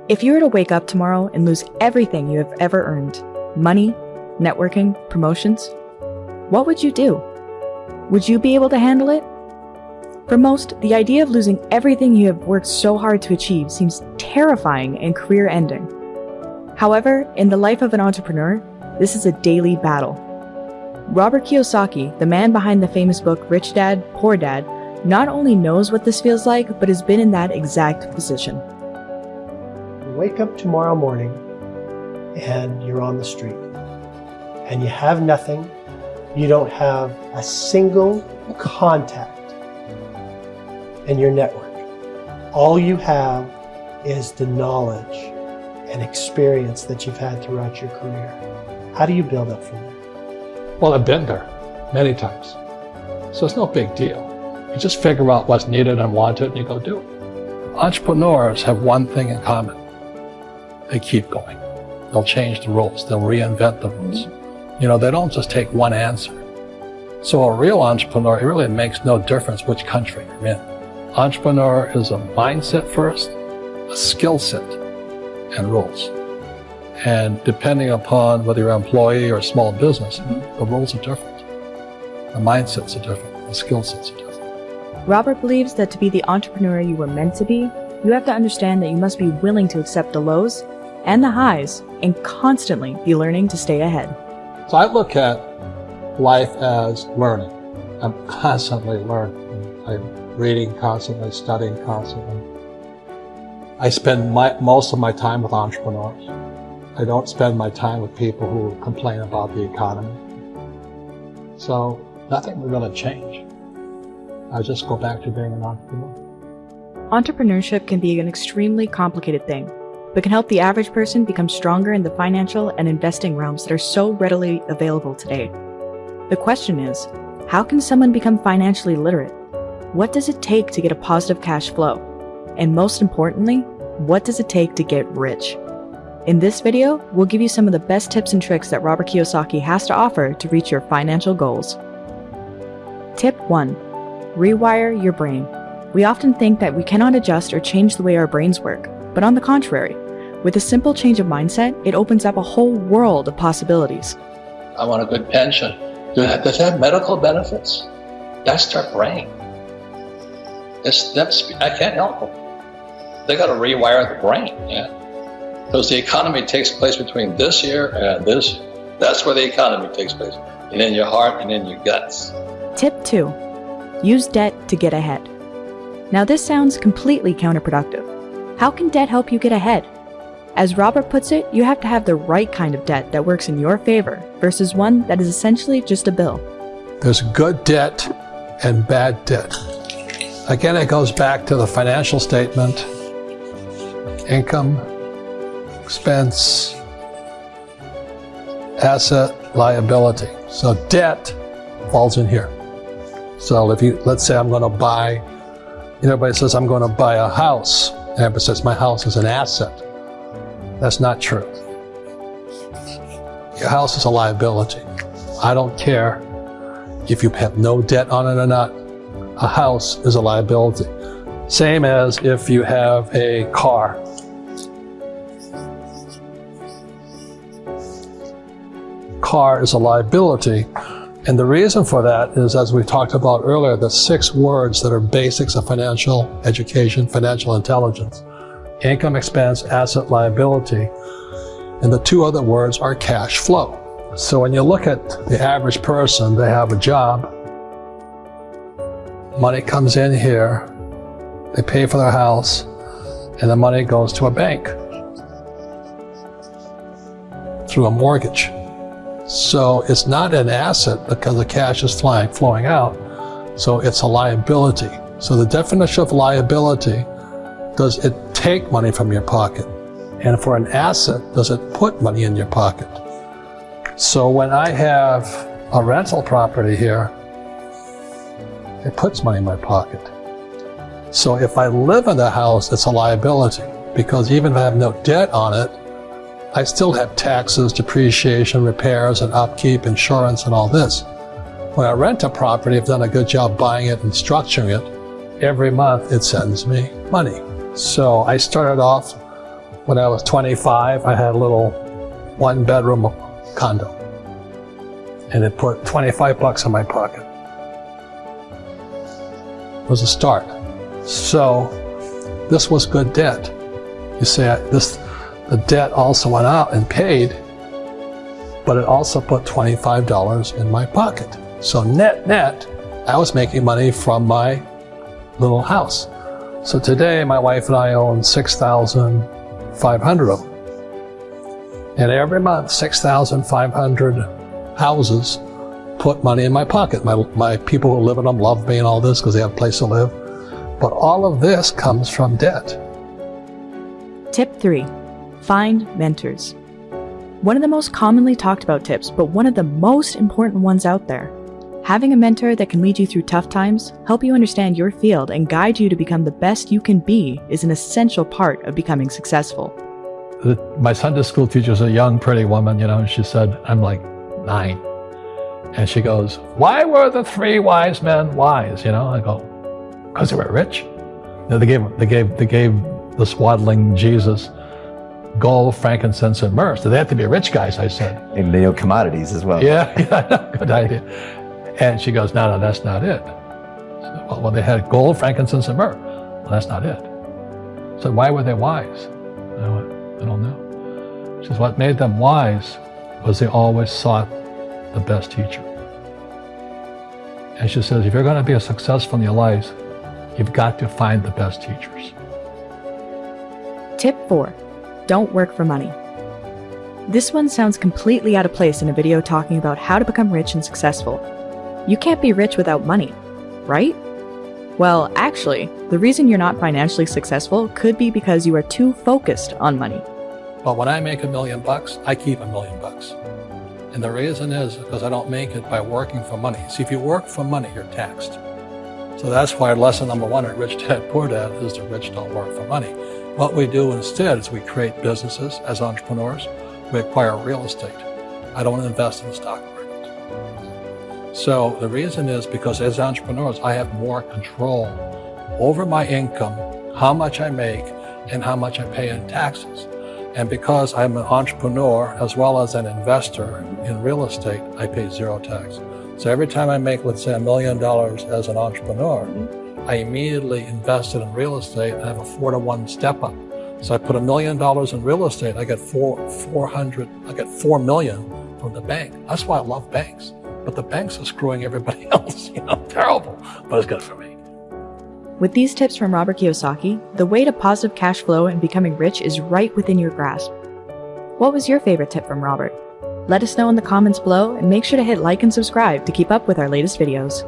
If you were to wake up tomorrow and lose everything you have ever earned, money, networking, promotions, what would you do? Would you be able to handle it? For most, the idea of losing everything you have worked so hard to achieve seems terrifying and career-ending. However, in the life of an entrepreneur, this is a daily battle. Robert Kiyosaki, the man behind the famous book Rich Dad, Poor Dad, not only knows what this feels like, but has been in that exact position. You wake up tomorrow morning and you're on the street and you have nothing. You don't have a single contact in your network. All you have is the knowledge and experience that you've had throughout your career. How do you build up from there? Well, I've been there many times. So it's no big deal. You just figure out what's needed and wanted and you go do it. Entrepreneurs have one thing in common. They keep going. They'll change the rules. They'll reinvent the rules. They don't just take one answer. So a real entrepreneur, it really makes no difference which country you're in. Entrepreneur is a mindset first, a skill set, and rules. And depending upon whether you're an employee or a small business, the rules are different. The mindsets are different. The skill sets are different. Robert believes that to be the entrepreneur you were meant to be, you have to understand that you must be willing to accept the lows and the highs and constantly be learning to stay ahead. So I look at life as learning. I'm constantly learning. I'm reading constantly, studying constantly. I spend most of my time with entrepreneurs. I don't spend my time with people who complain about the economy. So nothing will really change. I just go back to being an entrepreneur. Entrepreneurship can be an extremely complicated thing, but can help the average person become stronger in the financial and investing realms that are so readily available today. The question is, how can someone become financially literate? What does it take to get a positive cash flow? And most importantly, what does it take to get rich? In this video, we'll give you some of the best tips and tricks that Robert Kiyosaki has to offer to reach your financial goals. Tip 1. Rewire your brain. We often think that we cannot adjust or change the way our brains work, but on the contrary, with a simple change of mindset, it opens up a whole world of possibilities. I want a good pension. Does it have medical benefits? That's their brain. I can't help them. They got to rewire the brain, Because the economy takes place between this year and this. That's where the economy takes place. And in your heart and in your guts. Tip 2. Use debt to get ahead. Now this sounds completely counterproductive. How can debt help you get ahead? As Robert puts it, you have to have the right kind of debt that works in your favor versus one that is essentially just a bill. There's good debt and bad debt. Again, it goes back to the financial statement, income, expense, asset, liability. So debt falls in here. So let's say I'm going to buy, everybody says I'm going to buy a house. Everybody says my house is an asset. That's not true. Your house is a liability. I don't care if you have no debt on it or not. A house is a liability. Same as if you have a car. Car is a liability. And the reason for that is, as we talked about earlier, the 6 words that are basics of financial education, financial intelligence. Income, expense, asset, liability. And the 2 other words are cash flow. So when you look at the average person, they have a job. Money comes in here. They pay for their house. And the money goes to a bank through a mortgage. So it's not an asset because the cash is flowing out. So it's a liability. So the definition of liability, does it take money from your pocket? And for an asset, does it put money in your pocket? So when I have a rental property here, it puts money in my pocket. So if I live in the house, it's a liability, because even if I have no debt on it, I still have taxes, depreciation, repairs, and upkeep, insurance, and all this. When I rent a property, I've done a good job buying it and structuring it. Every month, it sends me money. So I started off when I was 25, I had a little 1-bedroom condo. And it put $25 in my pocket. It was a start. So this was good debt. You see, the debt also went out and paid, but it also put $25 in my pocket. So net, I was making money from my little house. So today, my wife and I own 6,500 of them. And every month, 6,500 houses put money in my pocket. My people who live in them love me and all this because they have a place to live. But all of this comes from debt. Tip 3. Find mentors. One of the most commonly talked about tips, but one of the most important ones out there. Having a mentor that can lead you through tough times, help you understand your field, and guide you to become the best you can be is an essential part of becoming successful. My Sunday school teacher's a young, pretty woman, and she said, I'm like 9. And she goes, why were the 3 wise men wise? I go, because they were rich. They gave this waddling Jesus gold, frankincense, and myrrh. So they had to be rich guys, I said. And they know commodities as well. Yeah, good idea. And she goes, no, that's not it. So, well, they had gold, frankincense, and myrrh. Well, that's not it. So why were they wise? I went, I don't know. She says, what made them wise was they always sought the best teacher. And she says, if you're going to be successful in your life, you've got to find the best teachers. Tip 4. Don't work for money. This one sounds completely out of place in a video talking about how to become rich and successful. You can't be rich without money, right? Well, actually, the reason you're not financially successful could be because you are too focused on money. But when I make $1 million, I keep $1 million. And the reason is because I don't make it by working for money. See, if you work for money, you're taxed. So that's why lesson number 1 at Rich Dad Poor Dad is the rich don't work for money. What we do instead is we create businesses as entrepreneurs. We acquire real estate. I don't invest in the stock market. So the reason is because as entrepreneurs, I have more control over my income, how much I make, and how much I pay in taxes. And because I'm an entrepreneur as well as an investor in real estate, I pay 0 tax. So every time I make, let's say, $1 million as an entrepreneur, I immediately invested in real estate and have a 4-to-1 step up. So I put $1 million in real estate, I get $4 million from the bank. That's why I love banks. But the banks are screwing everybody else, terrible, but it's good for me. With these tips from Robert Kiyosaki, the way to positive cash flow and becoming rich is right within your grasp. What was your favorite tip from Robert? Let us know in the comments below and make sure to hit like and subscribe to keep up with our latest videos.